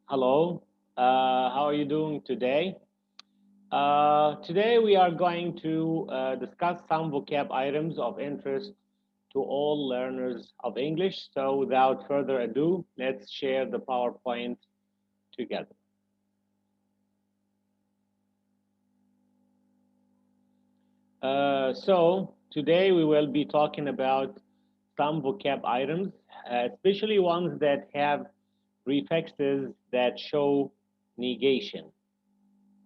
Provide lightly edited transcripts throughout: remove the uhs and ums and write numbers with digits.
Hello, how are you doing today? Today we are going to discuss some vocab items of interest to all learners of English. So without further ado, let's share the PowerPoint together. So today we will be talking about some vocab items, especially ones that have prefixes that show negation.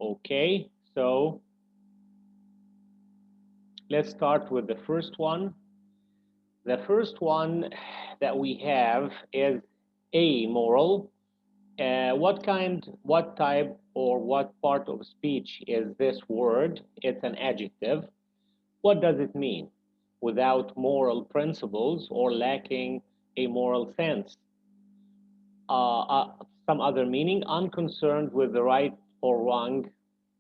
Okay, so let's start with the first one. The first one that we have is amoral. What type, or what part of speech is this word? It's an adjective. What does it mean? Without moral principles or lacking a moral sense. Some other meaning, unconcerned with the right or wrong,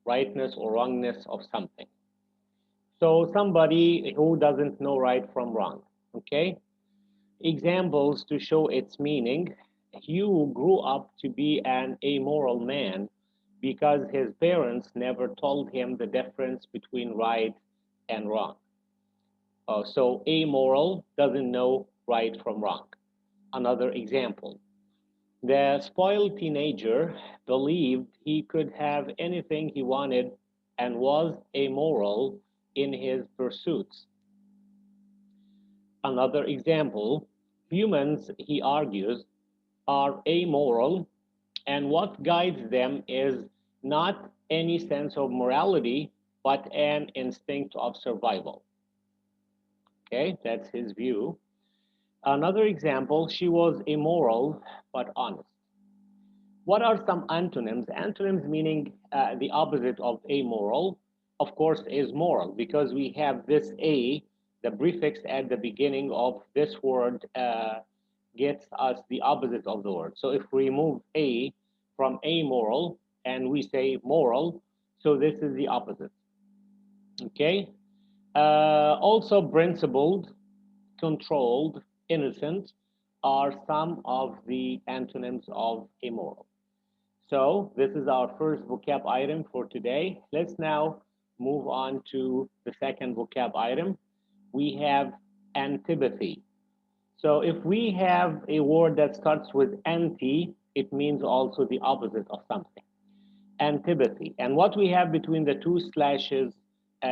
rightness or wrongness of something. So somebody who doesn't know right from wrong. Okay. Examples to show its meaning. Hugh grew up to be an amoral man because his parents never told him the difference between right and wrong. So amoral doesn't know right from wrong. Another example. The spoiled teenager believed he could have anything he wanted and was amoral in his pursuits. Another example, humans, he argues, are amoral, and what guides them is not any sense of morality, but an instinct of survival. Okay, that's his view. Another example, she was immoral but honest. What are some antonyms? Antonyms meaning the opposite of amoral, of course, is moral, because we have this a, the prefix at the beginning of this word gets us the opposite of the word. So if we remove a from amoral and we say moral, so this is the opposite. Okay. Also, principled, controlled, innocent are some of the antonyms of immoral. So this is our first vocab item for today. Let's now move on to the second vocab item. We have antipathy. So if we have a word that starts with anti, it means also the opposite of something. Antipathy. And what we have between the two slashes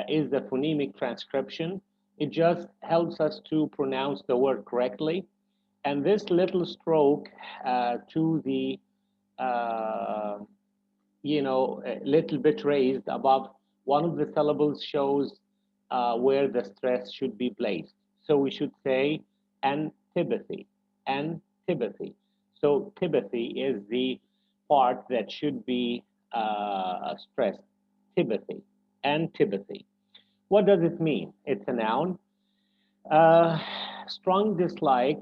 is the phonemic transcription. It just helps us to pronounce the word correctly. And this little stroke to the uh, a little bit raised above one of the syllables shows where the stress should be placed. So we should say antipathy, antipathy. So tipathy is the part that should be stressed. Tipathy, antipathy. What does it mean? It's a noun. Uh, Strong dislike,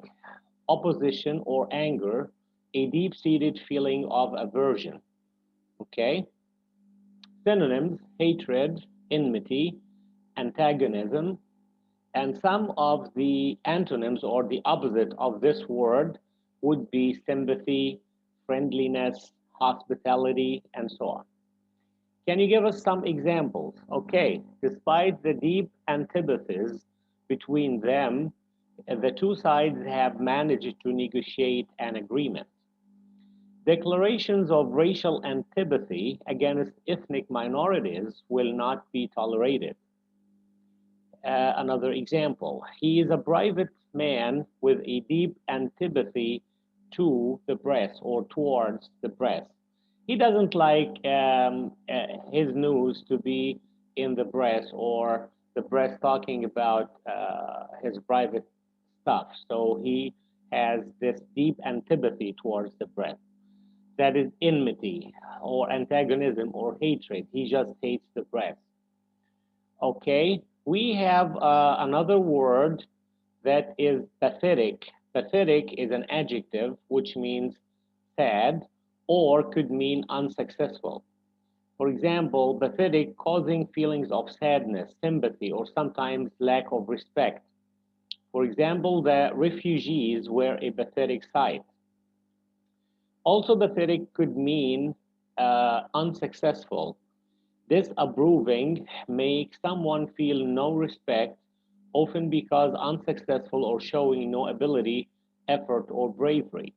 opposition, or anger, a deep seated feeling of aversion. Okay. Synonyms: hatred, enmity, antagonism, and some of the antonyms or the opposite of this word would be sympathy, friendliness, hospitality, and so on. Can you give us some examples? Okay, despite the deep antipathies between them, the two sides have managed to negotiate an agreement. Declarations of racial antipathy against ethnic minorities will not be tolerated. Another example, he is a private man with a deep antipathy to the press or towards the press. He doesn't like his news to be in the press or the press talking about his private stuff. So he has this deep antipathy towards the press. That is enmity or antagonism or hatred. He just hates the press. Okay, we have another word that is pathetic. Pathetic is an adjective which means sad or could mean unsuccessful. For example, pathetic causing feelings of sadness, sympathy, or sometimes lack of respect. For example, the refugees were a pathetic sight. Also, pathetic could mean unsuccessful. Disapproving makes someone feel no respect, often because unsuccessful or showing no ability, effort, or bravery.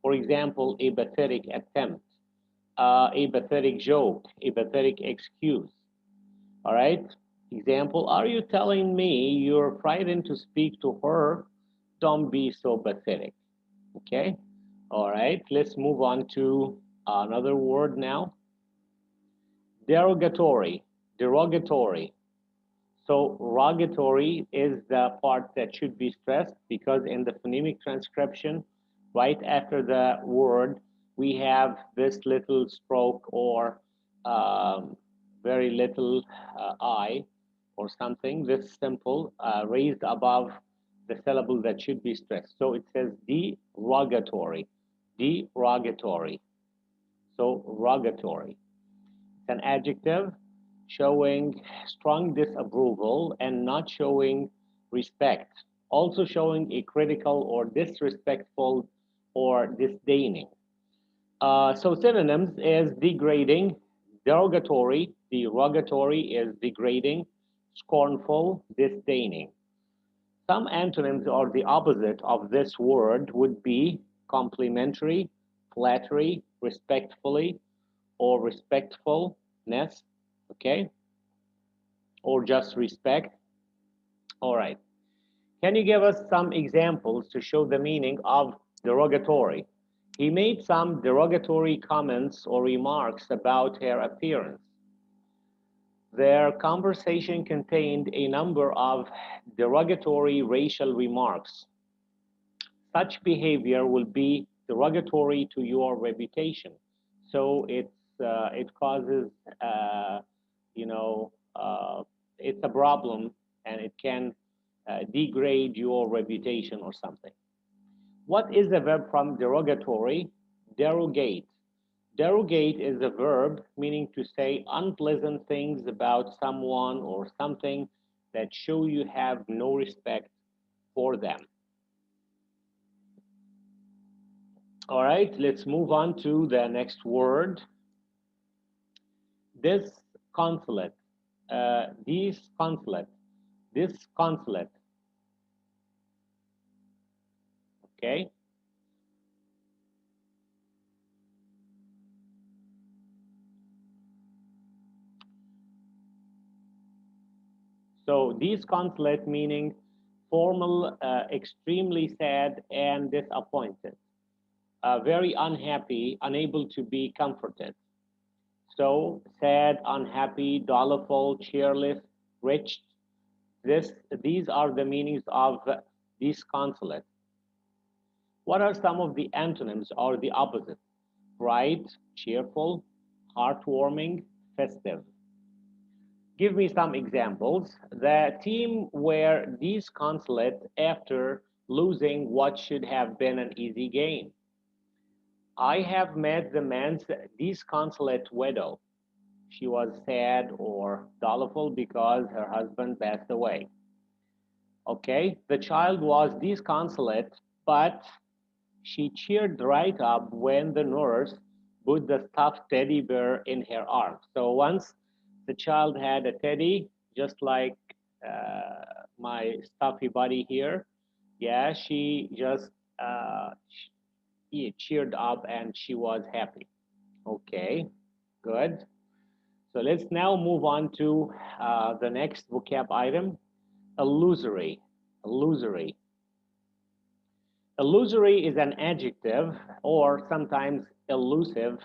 For example, a pathetic attempt, a pathetic joke, a pathetic excuse. All right. Example, are you telling me you're frightened to speak to her? Don't be so pathetic. Okay. All right. Let's move on to another word now. Derogatory. Derogatory. So rogatory is the part that should be stressed because in the phonemic transcription, right after the word, we have this little stroke or very little I or something, this simple raised above the syllable that should be stressed. So it says derogatory, derogatory. So rogatory. It's an adjective showing strong disapproval and not showing respect, also showing a critical or disrespectful or disdaining. So synonyms is degrading, derogatory, derogatory is degrading, scornful, disdaining. Some antonyms or the opposite of this word would be complimentary, flattery, respectfully, or respectfulness, okay, or just respect. All right. Can you give us some examples to show the meaning of derogatory? He made some derogatory comments or remarks about her appearance. Their conversation contained a number of derogatory racial remarks. Such behavior will be derogatory to your reputation. So it causes, you know, it's a problem and it can degrade your reputation or something. What is the verb from derogatory? Derogate. Derogate is a verb meaning to say unpleasant things about someone or something that show you have no respect for them. All right, let's move on to the next word. Disconsolate. Disconsolate. Disconsolate. Okay. So disconsolate meaning formal, extremely sad and disappointed, very unhappy, unable to be comforted. So sad, unhappy, doleful, cheerless, rich. These are the meanings of disconsolate. What are some of the antonyms or the opposite? Bright, cheerful, heartwarming, festive. Give me some examples. The team were disconsolate after losing what should have been an easy game. I have met the man's disconsolate widow. She was sad or doleful because her husband passed away. Okay, the child was disconsolate, but she cheered right up when the nurse put the stuffed teddy bear in her arms. So once the child had a teddy, just like my stuffy buddy here, yeah, she just cheered up and she was happy. Okay, good. So let's now move on to the next vocab item, illusory. Illusory. Illusory is an adjective or sometimes elusive,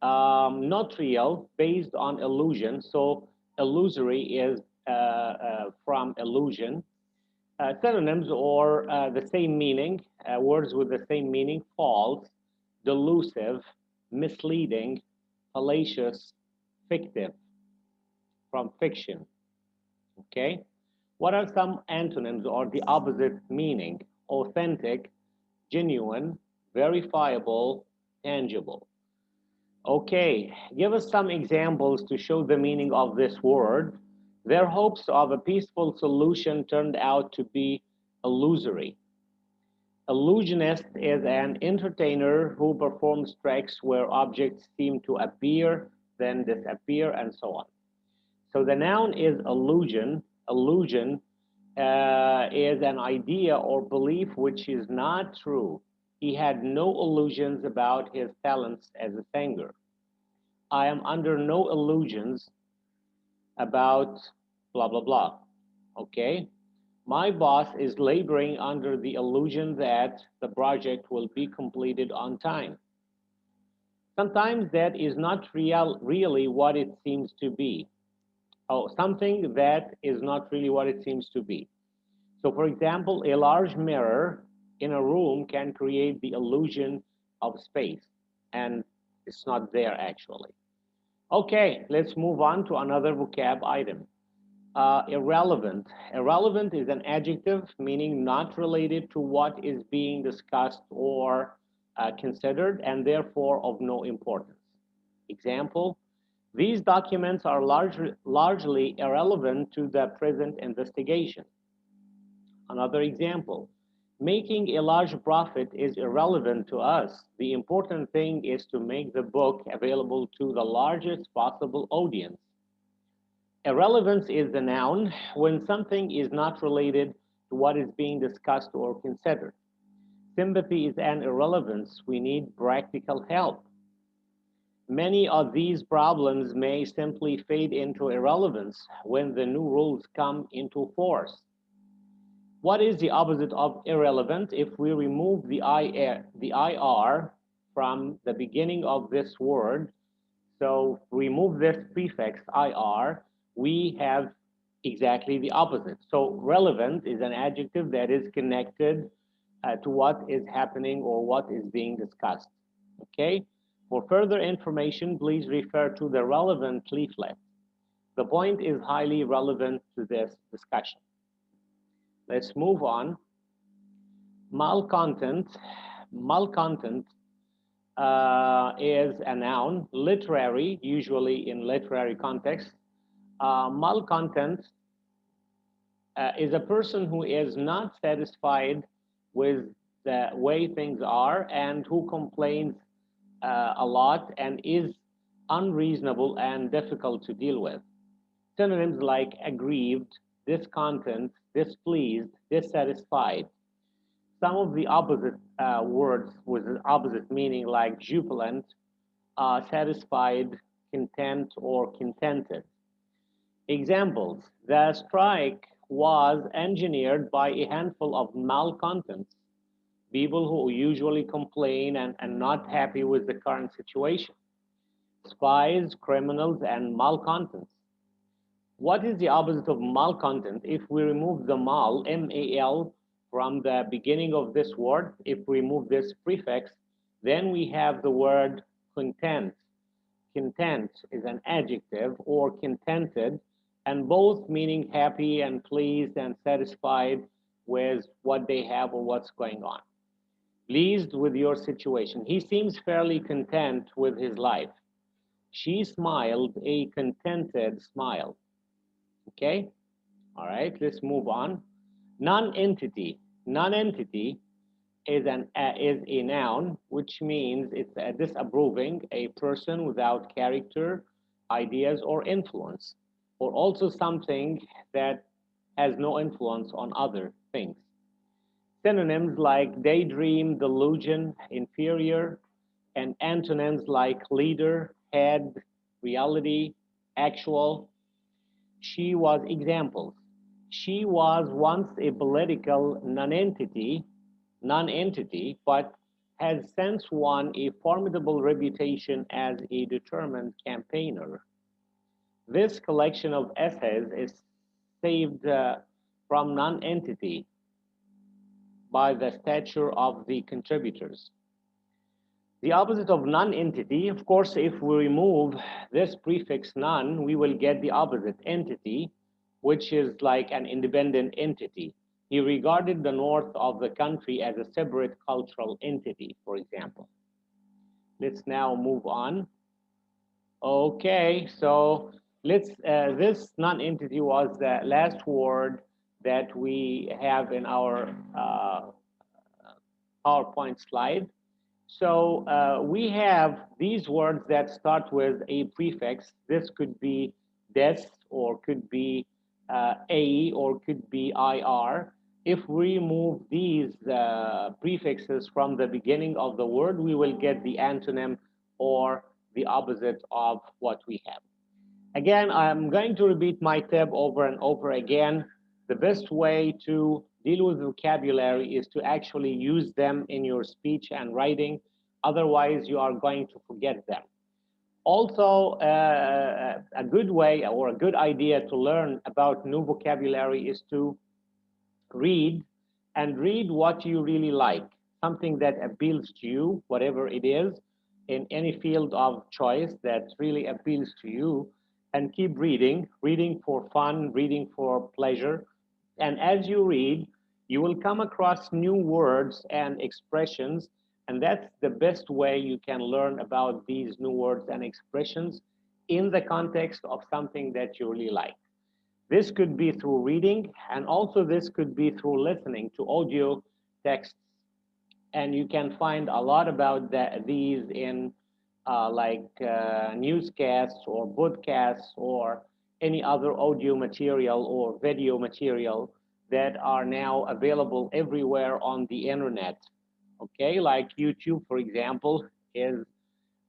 not real, based on illusion. So illusory is from illusion. Synonyms or the same meaning, words with the same meaning, false, delusive, misleading, fallacious, fictive, from fiction. Okay? What are some antonyms or the opposite meaning? Authentic, genuine, verifiable, tangible. Okay, give us some examples to show the meaning of this word. Their hopes of a peaceful solution turned out to be illusory. Illusionist is an entertainer who performs tricks where objects seem to appear, then disappear, and so on. So the noun is illusion. Illusion is an idea or belief which is not true. He had no illusions about his talents as a singer. I am under no illusions about blah, blah, blah. Okay? My boss is laboring under the illusion that the project will be completed on time. Sometimes that is not really what it seems to be. Oh, something that is not really what it seems to be. So, for example, a large mirror in a room can create the illusion of space, and it's not there actually. Okay, let's move on to another vocab item. Irrelevant. Irrelevant is an adjective meaning not related to what is being discussed or considered, and therefore of no importance. Example, these documents are largely irrelevant to the present investigation. Another example, making a large profit is irrelevant to us. The important thing is to make the book available to the largest possible audience. Irrelevance is the noun when something is not related to what is being discussed or considered. Sympathy is an irrelevance. We need practical help. Many of these problems may simply fade into irrelevance when the new rules come into force. What is the opposite of irrelevant? If we remove the IR from the beginning of this word, so remove this prefix IR, we have exactly the opposite. So relevant is an adjective that is connected to what is happening or what is being discussed. Okay? For further information, please refer to the relevant leaflet. The point is highly relevant to this discussion. Let's move on. Malcontent. Malcontent is a noun, literary, usually in literary context. Malcontent is a person who is not satisfied with the way things are and who complains a lot and is unreasonable and difficult to deal with. Synonyms like aggrieved, discontent, displeased, dissatisfied. Some of the opposite words with the opposite meaning like jubilant, satisfied, content, or contented. Examples, the strike was engineered by a handful of malcontents, people who usually complain and not happy with the current situation. Spies, criminals, and malcontents. What is the opposite of malcontent? If we remove the mal, M-A-L, from the beginning of this word, if we remove this prefix, then we have the word content. Content is an adjective or contented, and both meaning happy and pleased and satisfied with what they have or what's going on. Pleased with your situation. He seems fairly content with his life. She smiled a contented smile. Okay? All right, let's move on. Nonentity. Nonentity is a noun, which means it's disapproving, a person without character, ideas, or influence, or also something that has no influence on other things. Synonyms like daydream, delusion, inferior, and antonyms like leader, head, reality, actual. She was examples. She was once a political nonentity, but has since won a formidable reputation as a determined campaigner. This collection of essays is saved from nonentity by the stature of the contributors. The opposite of nonentity, of course, if we remove this prefix non, we will get the opposite entity, which is like an independent entity. He regarded the north of the country as a separate cultural entity, for example. Let's now move on. Okay, so this non-entity was the last word that we have in our PowerPoint slide. So we have these words that start with a prefix. This could be des, or could be a, or could be ir. If we remove these prefixes from the beginning of the word, we will get the antonym or the opposite of what we have. Again, I'm going to repeat my tip over and over again. The best way to deal with vocabulary is to actually use them in your speech and writing. Otherwise, you are going to forget them. Also, a good way or a good idea to learn about new vocabulary is to read, and read what you really like, something that appeals to you, whatever it is, in any field of choice that really appeals to you, and keep reading, reading for fun, reading for pleasure. And as you read, you will come across new words and expressions, and that's the best way you can learn about these new words and expressions in the context of something that you really like. This could be through reading, and also this could be through listening to audio texts. And you can find a lot about these in newscasts or podcasts or any other audio material or video material that are now available everywhere on the internet. Okay, like YouTube, for example, is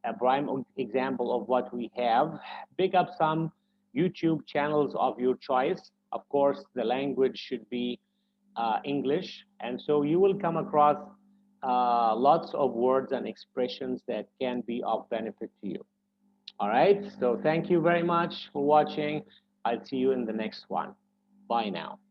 a prime example of what we have. Pick up some YouTube channels of your choice. Of course, the language should be English, and so you will come across lots of words and expressions that can be of benefit to you. All right, so thank you very much for watching. I'll see you in the next one. Bye now.